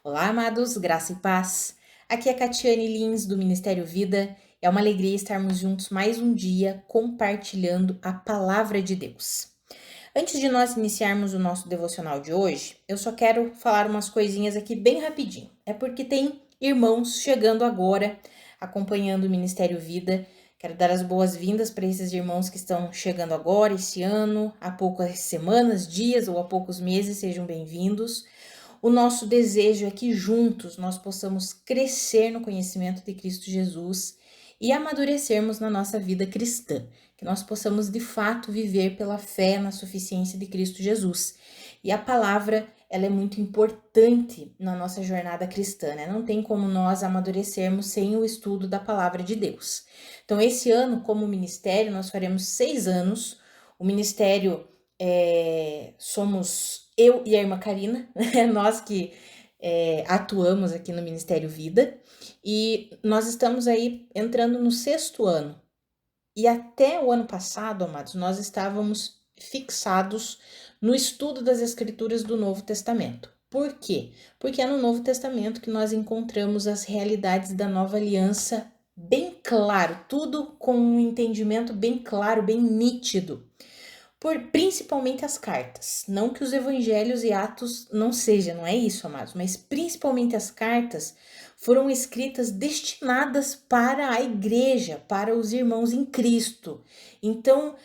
Olá, amados, graça e paz. Aqui é Catiane Lins, do Ministério Vida. É uma alegria estarmos juntos mais um dia compartilhando a palavra de Deus. Antes de nós iniciarmos o nosso devocional de hoje, eu só quero falar umas coisinhas aqui bem rapidinho. É porque tem irmãos chegando agora, acompanhando o Ministério Vida. Quero dar as boas-vindas para esses irmãos que estão chegando agora, esse ano, há poucas semanas, dias ou há poucos meses, sejam bem-vindos. O nosso desejo é que juntos nós possamos crescer no conhecimento de Cristo Jesus e amadurecermos na nossa vida cristã, que nós possamos de fato viver pela fé na suficiência de Cristo Jesus. E a palavra, ela é muito importante na nossa jornada cristã, né? Não tem como nós amadurecermos sem o estudo da palavra de Deus. Então, esse ano, como ministério, nós faremos 6 anos. O ministério somos eu e a irmã Karina, nós que atuamos aqui no Ministério Vida, e nós estamos aí entrando no 6º ano. E até o ano passado, amados, nós estávamos fixados no estudo das Escrituras do Novo Testamento. Por quê? Porque é no Novo Testamento que nós encontramos as realidades da nova aliança bem claro, tudo com um entendimento bem claro, bem nítido. Principalmente as cartas. Não que os evangelhos e atos não sejam, não é isso, amados, mas principalmente as cartas foram escritas destinadas para a igreja, para os irmãos em Cristo. Então,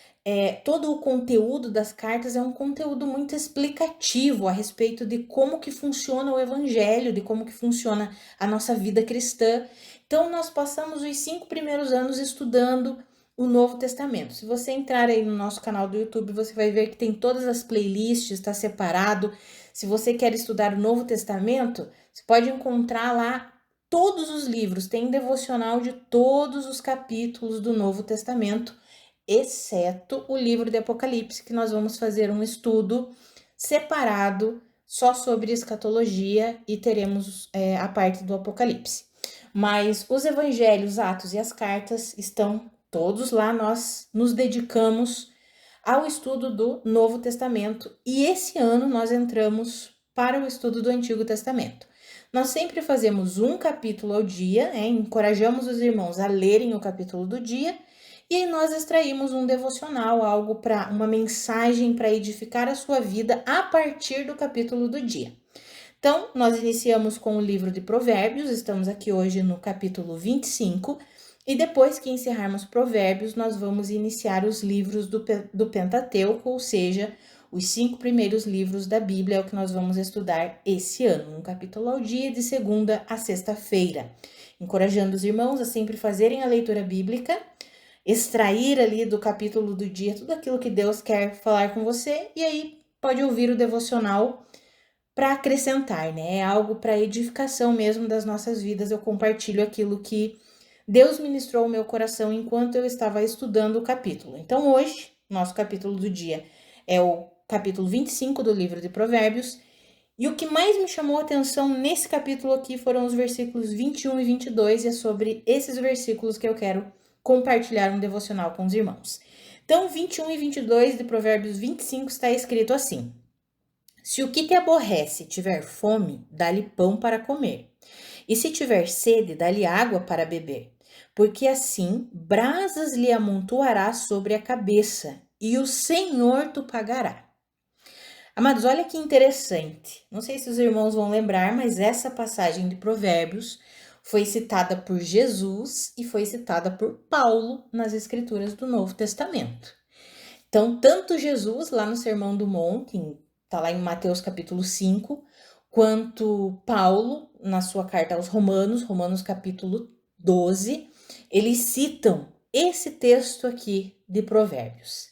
todo o conteúdo das cartas é um conteúdo muito explicativo a respeito de como que funciona o evangelho, de como que funciona a nossa vida cristã. Então, nós passamos os 5 primeiros anos estudando o Novo Testamento. Se você entrar aí no nosso canal do YouTube, você vai ver que tem todas as playlists, está separado. Se você quer estudar o Novo Testamento, você pode encontrar lá todos os livros, tem devocional de todos os capítulos do Novo Testamento, exceto o livro de Apocalipse, que nós vamos fazer um estudo separado só sobre escatologia e teremos a parte do Apocalipse. Mas os evangelhos, Atos e as cartas estão todos lá. Nós nos dedicamos ao estudo do Novo Testamento e esse ano nós entramos para o estudo do Antigo Testamento. Nós sempre fazemos um capítulo ao dia, encorajamos os irmãos a lerem o capítulo do dia e aí nós extraímos um devocional, algo para uma mensagem para edificar a sua vida a partir do capítulo do dia. Então, nós iniciamos com o livro de Provérbios, estamos aqui hoje no capítulo 25, e depois que encerrarmos Provérbios, nós vamos iniciar os livros do Pentateuco, ou seja, os 5 primeiros livros da Bíblia, é o que nós vamos estudar esse ano, um capítulo ao dia, de segunda a sexta-feira. Encorajando os irmãos a sempre fazerem a leitura bíblica, extrair ali do capítulo do dia tudo aquilo que Deus quer falar com você, e aí pode ouvir o devocional para acrescentar, né? É algo para edificação mesmo das nossas vidas. Eu compartilho aquilo que Deus ministrou ao meu coração enquanto eu estava estudando o capítulo. Então, hoje, nosso capítulo do dia é o capítulo 25 do livro de Provérbios. E o que mais me chamou a atenção nesse capítulo aqui foram os versículos 21 e 22, e é sobre esses versículos que eu quero compartilhar um devocional com os irmãos. Então, 21 e 22 de Provérbios 25 está escrito assim: se o que te aborrece tiver fome, dá-lhe pão para comer. E se tiver sede, dá-lhe água para beber. Porque assim brasas lhe amontoará sobre a cabeça, e o Senhor tu pagará. Amados, olha que interessante. Não sei se os irmãos vão lembrar, mas essa passagem de Provérbios foi citada por Jesus e foi citada por Paulo nas Escrituras do Novo Testamento. Então, tanto Jesus, lá no Sermão do Monte, está lá em Mateus capítulo 5, quanto Paulo, na sua carta aos Romanos, Romanos capítulo 12, eles citam esse texto aqui de Provérbios.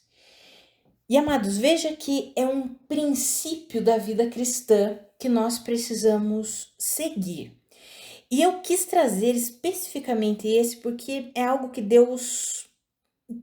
E, amados, veja que é um princípio da vida cristã que nós precisamos seguir. E eu quis trazer especificamente esse porque é algo que Deus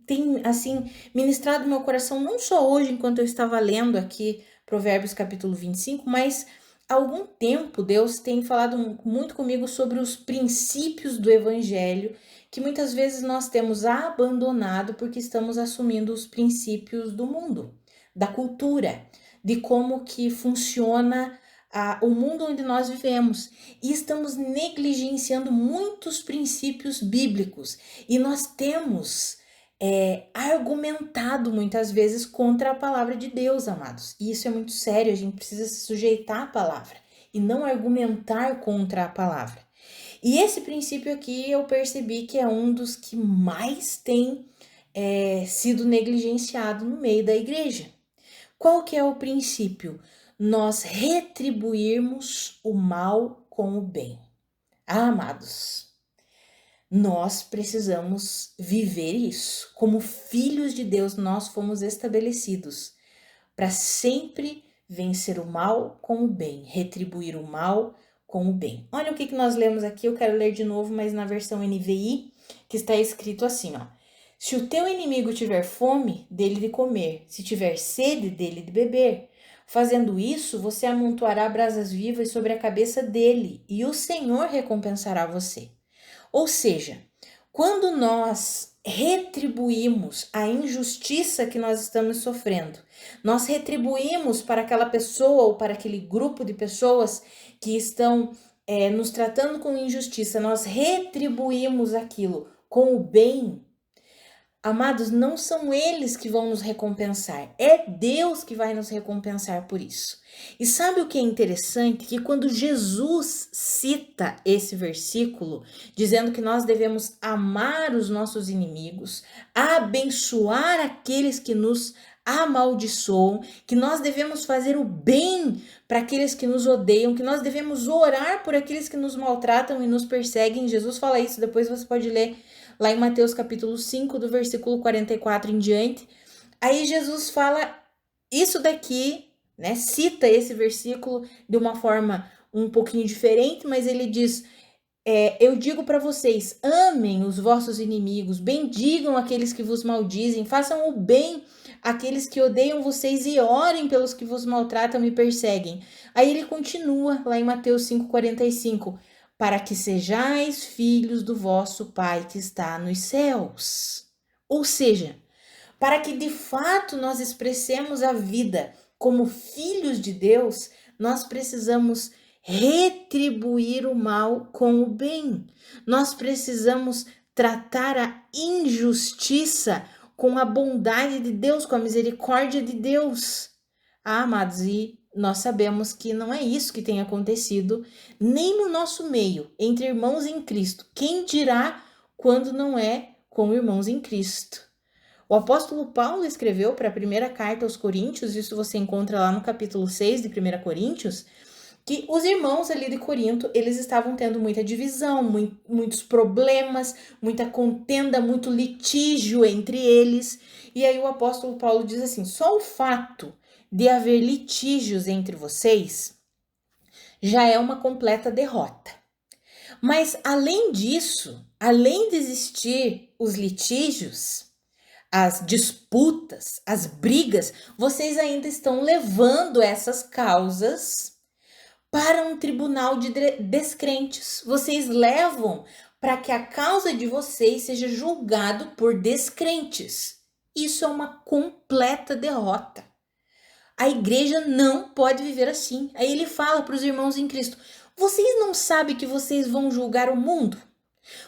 tem, assim, ministrado no meu coração, não só hoje, enquanto eu estava lendo aqui Provérbios capítulo 25, mas há algum tempo Deus tem falado muito comigo sobre os princípios do evangelho, que muitas vezes nós temos abandonado porque estamos assumindo os princípios do mundo, da cultura, de como que funciona o mundo onde nós vivemos e estamos negligenciando muitos princípios bíblicos. E nós temos argumentado muitas vezes contra a palavra de Deus, amados. E isso é muito sério, a gente precisa se sujeitar à palavra e não argumentar contra a palavra. E esse princípio aqui eu percebi que é um dos que mais tem sido negligenciado no meio da igreja. Qual que é o princípio? Nós retribuirmos o mal com o bem. Amados, nós precisamos viver isso. Como filhos de Deus, nós fomos estabelecidos para sempre vencer o mal com o bem, retribuir o mal com o bem. Olha o que nós lemos aqui, eu quero ler de novo, mas na versão NVI, que está escrito assim, ó. Se o teu inimigo tiver fome, dele de comer, se tiver sede, dele de beber. Fazendo isso, você amontoará brasas vivas sobre a cabeça dele, e o Senhor recompensará você. Ou seja, quando nós retribuímos a injustiça que nós estamos sofrendo, nós retribuímos para aquela pessoa ou para aquele grupo de pessoas que estão nos tratando com injustiça, nós retribuímos aquilo com o bem. Amados, não são eles que vão nos recompensar, é Deus que vai nos recompensar por isso. E sabe o que é interessante? Que quando Jesus cita esse versículo, dizendo que nós devemos amar os nossos inimigos, abençoar aqueles que nos amaldiçoam, que nós devemos fazer o bem para aqueles que nos odeiam, que nós devemos orar por aqueles que nos maltratam e nos perseguem. Jesus fala isso, depois você pode ler lá em Mateus capítulo 5, do versículo 44 em diante. Aí Jesus fala isso daqui, né? Cita esse versículo de uma forma um pouquinho diferente, mas ele diz: eu digo para vocês, amem os vossos inimigos, bendigam aqueles que vos maldizem, façam o bem àqueles que odeiam vocês e orem pelos que vos maltratam e perseguem. Aí ele continua lá em Mateus 5,45, para que sejais filhos do vosso Pai que está nos céus. Ou seja, para que de fato nós expressemos a vida como filhos de Deus, nós precisamos retribuir o mal com o bem. Nós precisamos tratar a injustiça com a bondade de Deus, com a misericórdia de Deus. Amados, e nós sabemos que não é isso que tem acontecido nem no nosso meio, entre irmãos em Cristo. Quem dirá quando não é com irmãos em Cristo? O apóstolo Paulo escreveu para a primeira carta aos Coríntios, isso você encontra lá no capítulo 6 de 1 Coríntios, que os irmãos ali de Corinto, eles estavam tendo muita divisão, muitos problemas, muita contenda, muito litígio entre eles. E aí o apóstolo Paulo diz assim, só o fato de haver litígios entre vocês já é uma completa derrota. Mas além disso, além de existir os litígios, as disputas, as brigas, vocês ainda estão levando essas causas para um tribunal de descrentes. Vocês levam para que a causa de vocês seja julgado por descrentes. Isso é uma completa derrota. A igreja não pode viver assim. Aí ele fala para os irmãos em Cristo, vocês não sabem que vocês vão julgar o mundo?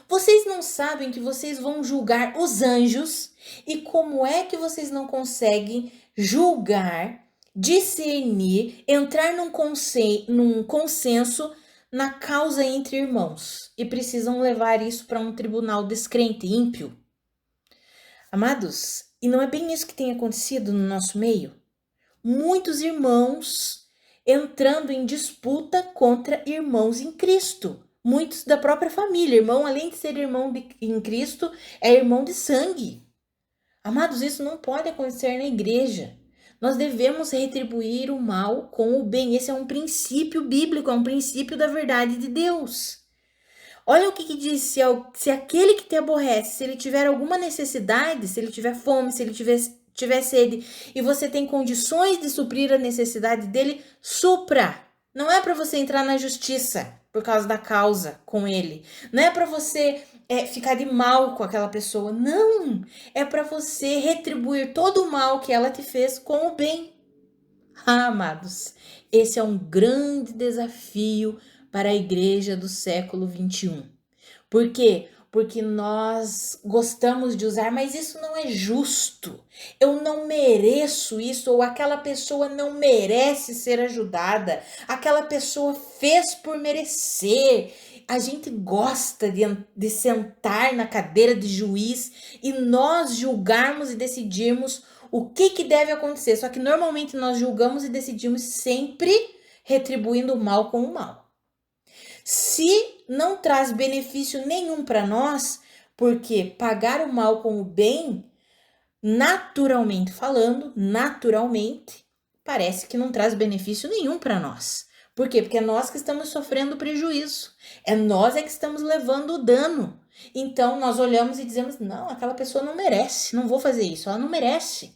Vocês não sabem que vocês vão julgar os anjos? E como é que vocês não conseguem julgar, discernir, entrar num consenso na causa entre irmãos? E precisam levar isso para um tribunal descrente, ímpio? Amados, e não é bem isso que tem acontecido no nosso meio? Muitos irmãos entrando em disputa contra irmãos em Cristo. Muitos da própria família. Irmão, além de ser irmão em Cristo, é irmão de sangue. Amados, isso não pode acontecer na igreja. Nós devemos retribuir o mal com o bem. Esse é um princípio bíblico, é um princípio da verdade de Deus. Olha o que diz, se aquele que te aborrece, se ele tiver alguma necessidade, se ele tiver fome, se ele tiver sede, e você tem condições de suprir a necessidade dele, supra. Não é para você entrar na justiça por causa da causa com ele. Não é para você ficar de mal com aquela pessoa. Não, é para você retribuir todo o mal que ela te fez com o bem. Ah, amados, esse é um grande desafio para a igreja do século 21. Por quê? Porque nós gostamos de usar, mas isso não é justo. Eu não mereço isso, ou aquela pessoa não merece ser ajudada. Aquela pessoa fez por merecer. A gente gosta de sentar na cadeira de juiz e nós julgarmos e decidirmos o que deve acontecer. Só que normalmente nós julgamos e decidimos sempre retribuindo o mal com o mal. Se não traz benefício nenhum para nós, porque pagar o mal com o bem, naturalmente falando, parece que não traz benefício nenhum para nós. Por quê? Porque é nós que estamos sofrendo prejuízo. É nós que estamos levando o dano. Então nós olhamos e dizemos: não, aquela pessoa não merece, não vou fazer isso, ela não merece.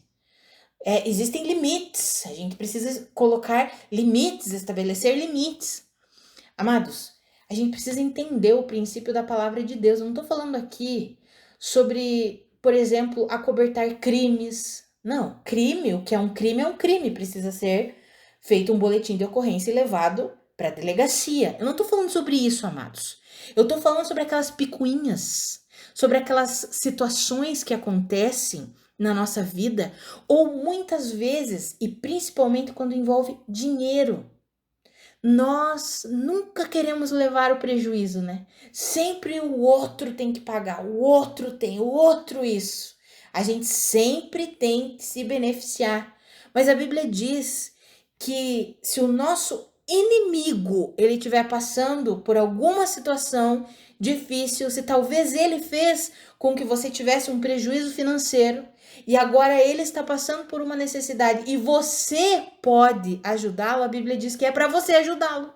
Existem limites, a gente precisa colocar limites, estabelecer limites. Amados, a gente precisa entender o princípio da palavra de Deus. Eu não estou falando aqui sobre, por exemplo, acobertar crimes. Não, crime, o que é um crime, precisa ser feito um boletim de ocorrência e levado para a delegacia. Eu não estou falando sobre isso, amados. Eu estou falando sobre aquelas picuinhas, sobre aquelas situações que acontecem na nossa vida, ou muitas vezes, e principalmente quando envolve dinheiro. Nós nunca queremos levar o prejuízo, né? Sempre o outro tem que pagar, o outro isso. A gente sempre tem que se beneficiar. Mas a Bíblia diz que se o nosso inimigo ele estiver passando por alguma situação difícil, se talvez ele fez com que você tivesse um prejuízo financeiro, e agora ele está passando por uma necessidade e você pode ajudá-lo, a Bíblia diz que é para você ajudá-lo.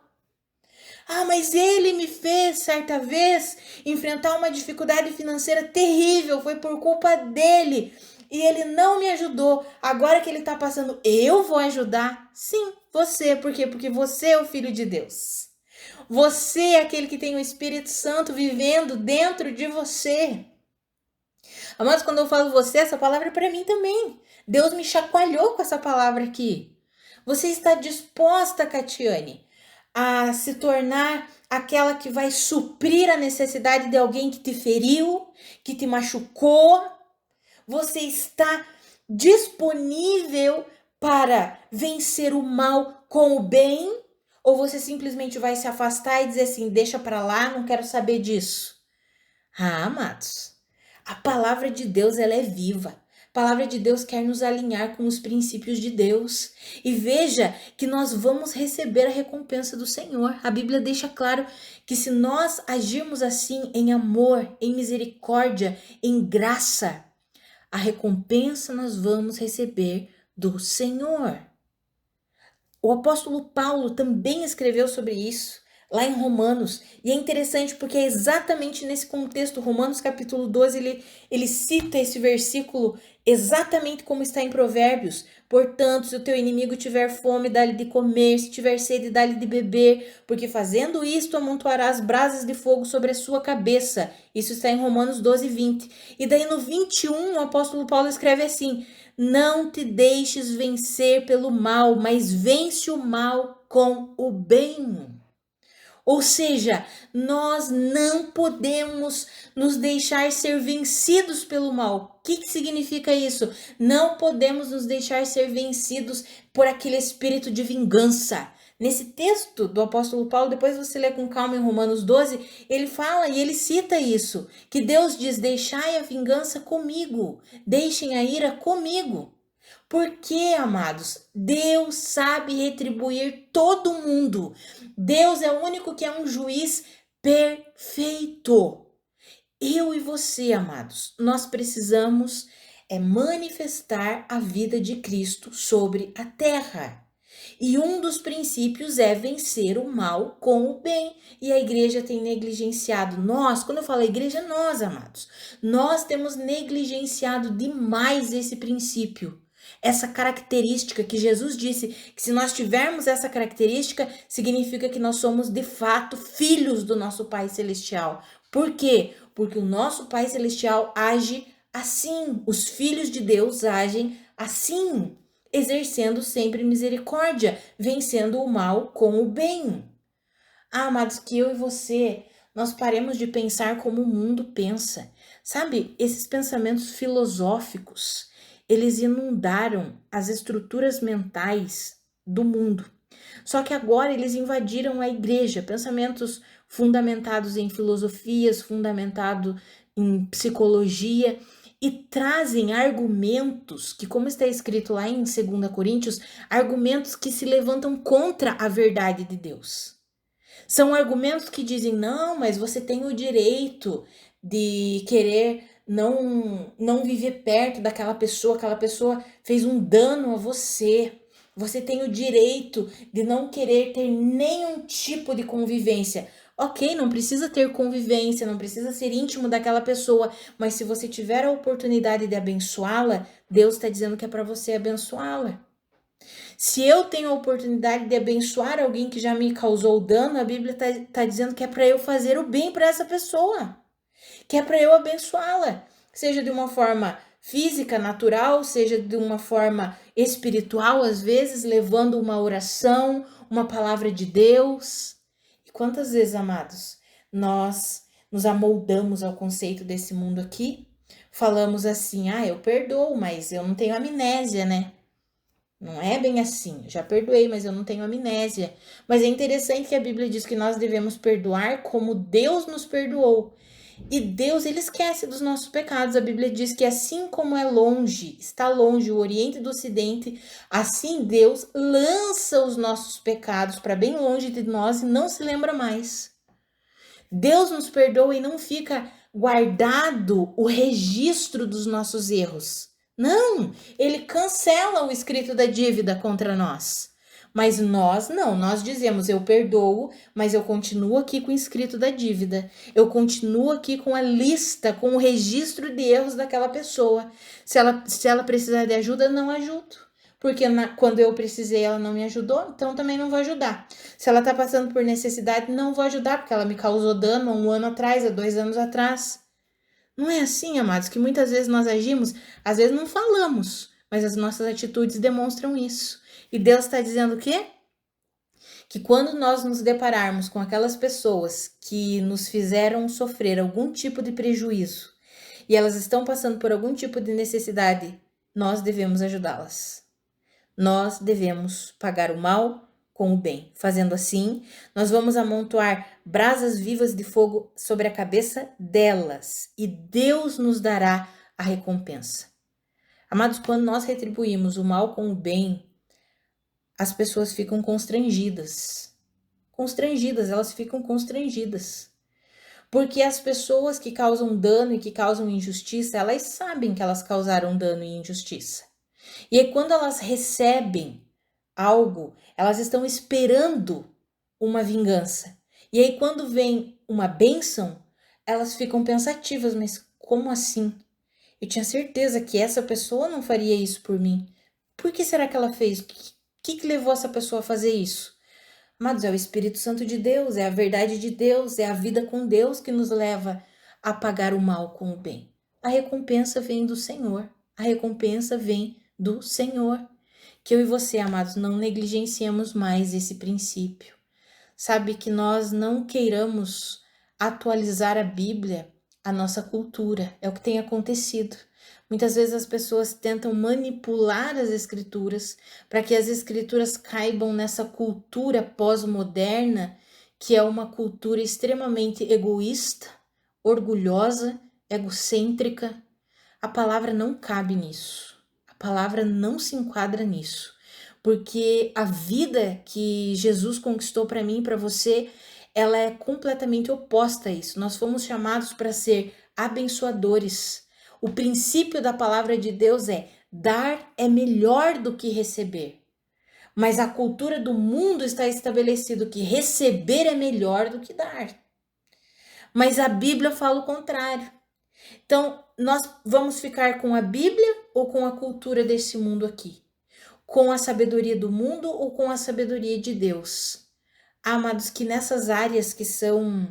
Ah, mas ele me fez certa vez enfrentar uma dificuldade financeira terrível, foi por culpa dele e ele não me ajudou. Agora que ele está passando, eu vou ajudar? Sim, você. Por quê? Porque você é o Filho de Deus. Você é aquele que tem o Espírito Santo vivendo dentro de você. Amados, quando eu falo você, essa palavra é para mim também. Deus me chacoalhou com essa palavra aqui. Você está disposta, Catiane, a se tornar aquela que vai suprir a necessidade de alguém que te feriu, que te machucou? Você está disponível para vencer o mal com o bem? Ou você simplesmente vai se afastar e dizer assim, deixa para lá, não quero saber disso? Ah, amados, a palavra de Deus ela é viva. A palavra de Deus quer nos alinhar com os princípios de Deus. E veja que nós vamos receber a recompensa do Senhor. A Bíblia deixa claro que se nós agirmos assim em amor, em misericórdia, em graça, a recompensa nós vamos receber do Senhor. O apóstolo Paulo também escreveu sobre isso, lá em Romanos. E é interessante porque é exatamente nesse contexto, Romanos capítulo 12, ele cita esse versículo exatamente como está em Provérbios. Portanto, se o teu inimigo tiver fome, dá-lhe de comer, se tiver sede, dá-lhe de beber, porque fazendo isto amontoarás brasas de fogo sobre a sua cabeça. Isso está em Romanos 12, 20. E daí no 21, o apóstolo Paulo escreve assim: não te deixes vencer pelo mal, mas vence o mal com o bem. Ou seja, nós não podemos nos deixar ser vencidos pelo mal. O que significa isso? Não podemos nos deixar ser vencidos por aquele espírito de vingança. Nesse texto do apóstolo Paulo, depois você lê com calma em Romanos 12, ele fala e ele cita isso, que Deus diz, deixai a vingança comigo, deixem a ira comigo. Porque, amados, Deus sabe retribuir todo mundo. Deus é o único que é um juiz perfeito. Eu e você, amados, nós precisamos manifestar a vida de Cristo sobre a terra. E um dos princípios é vencer o mal com o bem. E a igreja tem negligenciado. Nós, quando eu falo igreja, nós, amados, nós temos negligenciado demais esse princípio. Essa característica que Jesus disse que se nós tivermos essa característica, significa que nós somos de fato filhos do nosso Pai Celestial. Por quê? Porque o nosso Pai Celestial age assim, os filhos de Deus agem assim. exercendo sempre misericórdia, vencendo o mal com o bem. Amados, que eu e você, nós paremos de pensar como o mundo pensa. Sabe, esses pensamentos filosóficos, eles inundaram as estruturas mentais do mundo. Só que agora eles invadiram a igreja, pensamentos fundamentados em filosofias, fundamentado em psicologia, e trazem argumentos que, como está escrito lá em 2 Coríntios, argumentos que se levantam contra a verdade de Deus. São argumentos que dizem, não, mas você tem o direito de querer não viver perto daquela pessoa, aquela pessoa fez um dano a você. Você tem o direito de não querer ter nenhum tipo de convivência. Ok, não precisa ter convivência, não precisa ser íntimo daquela pessoa, mas se você tiver a oportunidade de abençoá-la, Deus está dizendo que é para você abençoá-la. Se eu tenho a oportunidade de abençoar alguém que já me causou dano, a Bíblia tá dizendo que é para eu fazer o bem para essa pessoa, que é para eu abençoá-la, seja de uma forma física, natural, seja de uma forma espiritual, às vezes levando uma oração, uma palavra de Deus. E quantas vezes, amados, nós nos amoldamos ao conceito desse mundo aqui? Falamos assim, eu perdoo, mas eu não tenho amnésia, né? Não é bem assim. Já perdoei, mas eu não tenho amnésia. Mas é interessante que a Bíblia diz que nós devemos perdoar como Deus nos perdoou. E Deus, ele esquece dos nossos pecados. A Bíblia diz que assim como é longe, está longe o Oriente do Ocidente, assim Deus lança os nossos pecados para bem longe de nós e não se lembra mais. Deus nos perdoa e não fica guardado o registro dos nossos erros. Não, ele cancela o escrito da dívida contra nós. Mas nós não, nós dizemos eu perdoo, mas eu continuo aqui com o escrito da dívida. Eu continuo aqui com a lista, com o registro de erros daquela pessoa. Se ela precisar de ajuda, não ajudo. Porque quando eu precisei, ela não me ajudou, então também não vou ajudar. Se ela tá passando por necessidade, não vou ajudar, porque ela me causou dano há 1 ano atrás, há 2 anos atrás. Não é assim, amados, que muitas vezes nós agimos, às vezes não falamos, mas as nossas atitudes demonstram isso. E Deus está dizendo o quê? Que quando nós nos depararmos com aquelas pessoas que nos fizeram sofrer algum tipo de prejuízo e elas estão passando por algum tipo de necessidade, nós devemos ajudá-las. Nós devemos pagar o mal com o bem. Fazendo assim, nós vamos amontoar brasas vivas de fogo sobre a cabeça delas e Deus nos dará a recompensa. Amados, quando nós retribuímos o mal com o bem, as pessoas ficam constrangidas. Elas ficam constrangidas. Porque as pessoas que causam dano e que causam injustiça, elas sabem que elas causaram dano e injustiça. E aí, quando elas recebem algo, elas estão esperando uma vingança. E aí, quando vem uma bênção, elas ficam pensativas, mas como assim? Eu tinha certeza que essa pessoa não faria isso por mim. Por que será que ela fez? O que levou essa pessoa a fazer isso? Amados, é o Espírito Santo de Deus, é a verdade de Deus, é a vida com Deus que nos leva a pagar o mal com o bem. A recompensa vem do Senhor. A recompensa vem do Senhor. Que eu e você, amados, não negligenciemos mais esse princípio. Sabe, que nós não queiramos atualizar a Bíblia à nossa cultura. É o que tem acontecido. Muitas vezes as pessoas tentam manipular as escrituras para que as escrituras caibam nessa cultura pós-moderna, que é uma cultura extremamente egoísta, orgulhosa, egocêntrica. A palavra não cabe nisso. A palavra não se enquadra nisso. Porque a vida que Jesus conquistou para mim e para você, ela é completamente oposta a isso. Nós fomos chamados para ser abençoadores. O princípio da palavra de Deus é: dar é melhor do que receber. Mas a cultura do mundo está estabelecido que receber é melhor do que dar. Mas a Bíblia fala o contrário. Então, nós vamos ficar com a Bíblia ou com a cultura desse mundo aqui? Com a sabedoria do mundo ou com a sabedoria de Deus? Amados, que nessas áreas que são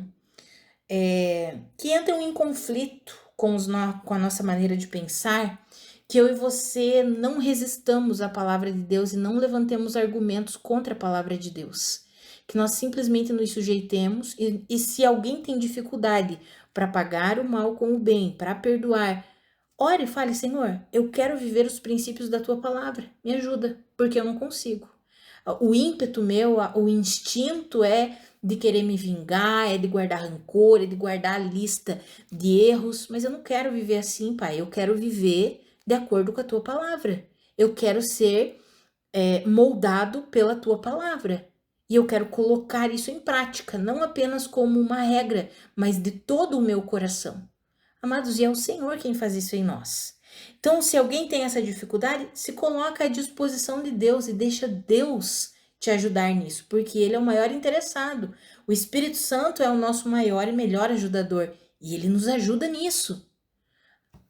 que entram em conflito com a nossa maneira de pensar, que eu e você não resistamos à palavra de Deus e não levantemos argumentos contra a palavra de Deus. Que nós simplesmente nos sujeitemos e se alguém tem dificuldade para pagar o mal com o bem, para perdoar, ore e fale: Senhor, eu quero viver os princípios da tua palavra, me ajuda, porque eu não consigo. O ímpeto meu, o instinto é de querer me vingar, é de guardar rancor, é de guardar a lista de erros, mas eu não quero viver assim, Pai. Eu quero viver de acordo com a tua palavra. Eu quero ser moldado pela tua palavra. E eu quero colocar isso em prática, não apenas como uma regra, mas de todo o meu coração. Amados, e é o Senhor quem faz isso em nós. Então, se alguém tem essa dificuldade, se coloca à disposição de Deus e deixa Deus te ajudar nisso, porque Ele é o maior interessado. O Espírito Santo é o nosso maior e melhor ajudador, e Ele nos ajuda nisso.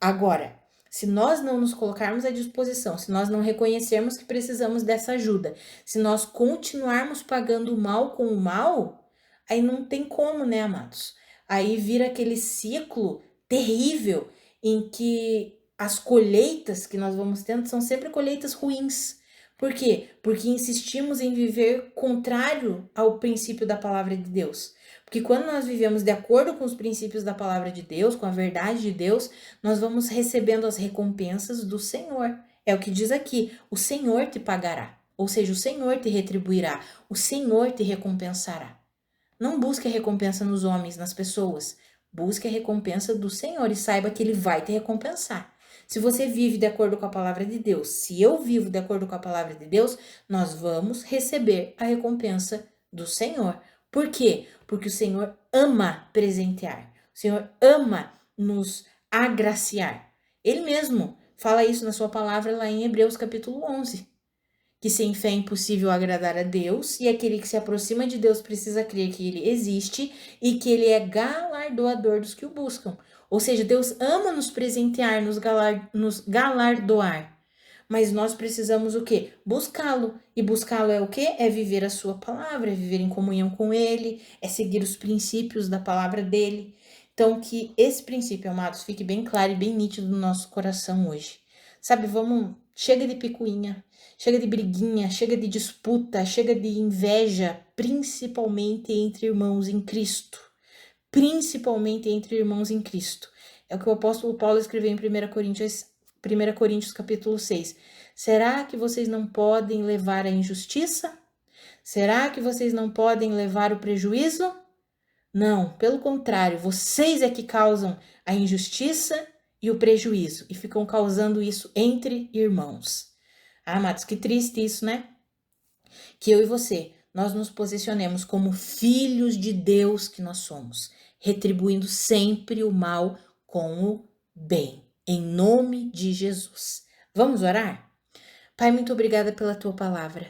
Agora, se nós não nos colocarmos à disposição, se nós não reconhecermos que precisamos dessa ajuda, se nós continuarmos pagando o mal com o mal, aí não tem como, né, amados? Aí vira aquele ciclo terrível em que as colheitas que nós vamos tendo são sempre colheitas ruins. Por quê? Porque insistimos em viver contrário ao princípio da palavra de Deus. Porque quando nós vivemos de acordo com os princípios da palavra de Deus, com a verdade de Deus, nós vamos recebendo as recompensas do Senhor. É o que diz aqui: o Senhor te pagará. Ou seja, o Senhor te retribuirá, o Senhor te recompensará. Não busque a recompensa nos homens, nas pessoas. Busque a recompensa do Senhor e saiba que Ele vai te recompensar. Se você vive de acordo com a palavra de Deus, se eu vivo de acordo com a palavra de Deus, nós vamos receber a recompensa do Senhor. Por quê? Porque o Senhor ama presentear. O Senhor ama nos agraciar. Ele mesmo fala isso na sua palavra lá em Hebreus capítulo 11. Que sem fé é impossível agradar a Deus, e aquele que se aproxima de Deus precisa crer que Ele existe e que Ele é galardoador dos que o buscam. Ou seja, Deus ama nos presentear, nos galardoar. Mas nós precisamos o quê? Buscá-lo. E buscá-lo é o quê? É viver a sua palavra, é viver em comunhão com Ele, é seguir os princípios da palavra dEle. Então, que esse princípio, amados, fique bem claro e bem nítido no nosso coração hoje. Sabe, chega de picuinha, chega de briguinha, chega de disputa, chega de inveja, principalmente entre irmãos em Cristo. Principalmente entre irmãos em Cristo. É o que o apóstolo Paulo escreveu em 1 Coríntios capítulo 6. Será que vocês não podem levar a injustiça? Será que vocês não podem levar o prejuízo? Não, pelo contrário, vocês é que causam a injustiça e o prejuízo, e ficam causando isso entre irmãos. Ah, amados, que triste isso, né? Que eu e você, nós nos posicionemos como filhos de Deus que nós somos, retribuindo sempre o mal com o bem, em nome de Jesus. Vamos orar? Pai, muito obrigada pela tua palavra,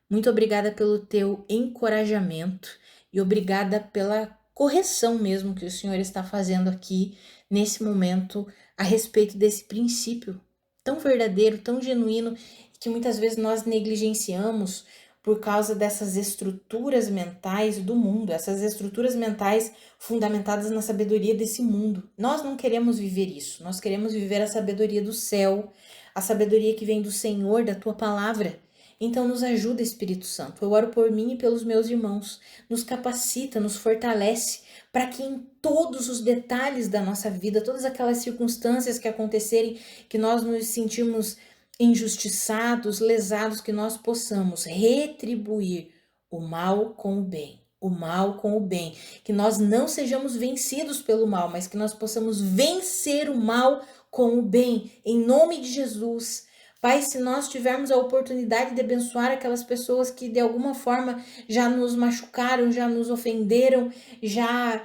muito obrigada pelo teu encorajamento e obrigada pela correção mesmo que o Senhor está fazendo aqui nesse momento a respeito desse princípio tão verdadeiro, tão genuíno, que muitas vezes nós negligenciamos por causa dessas estruturas mentais do mundo, essas estruturas mentais fundamentadas na sabedoria desse mundo. Nós não queremos viver isso, nós queremos viver a sabedoria do céu, a sabedoria que vem do Senhor, da tua palavra. Então nos ajuda, Espírito Santo. Eu oro por mim e pelos meus irmãos. Nos capacita, nos fortalece, para que em todos os detalhes da nossa vida, todas aquelas circunstâncias que acontecerem, que nós nos sentimos injustiçados, lesados, que nós possamos retribuir o mal com o bem. O mal com o bem. Que nós não sejamos vencidos pelo mal, mas que nós possamos vencer o mal com o bem. Em nome de Jesus. Pai, se nós tivermos a oportunidade de abençoar aquelas pessoas que de alguma forma já nos machucaram, já nos ofenderam, já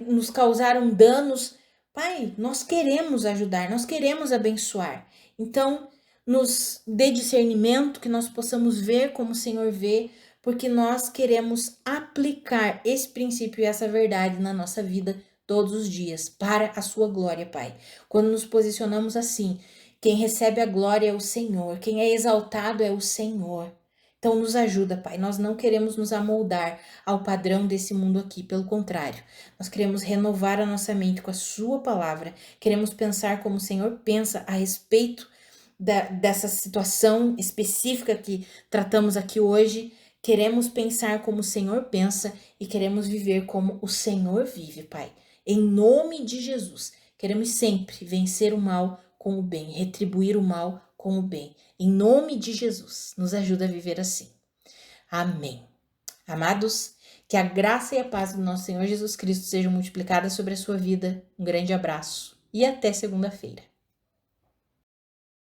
nos causaram danos, Pai, nós queremos ajudar, nós queremos abençoar. Então, nos dê discernimento, que nós possamos ver como o Senhor vê, porque nós queremos aplicar esse princípio e essa verdade na nossa vida todos os dias, para a sua glória, Pai. Quando nos posicionamos assim, quem recebe a glória é o Senhor, quem é exaltado é o Senhor. Então nos ajuda, Pai. Nós não queremos nos amoldar ao padrão desse mundo aqui, pelo contrário. Nós queremos renovar a nossa mente com a sua palavra. Queremos pensar como o Senhor pensa a respeito dessa situação específica que tratamos aqui hoje, queremos pensar como o Senhor pensa e queremos viver como o Senhor vive, Pai. Em nome de Jesus, queremos sempre vencer o mal com o bem, retribuir o mal com o bem. Em nome de Jesus, nos ajuda a viver assim. Amém. Amados, que a graça e a paz do nosso Senhor Jesus Cristo sejam multiplicadas sobre a sua vida. Um grande abraço e até segunda-feira.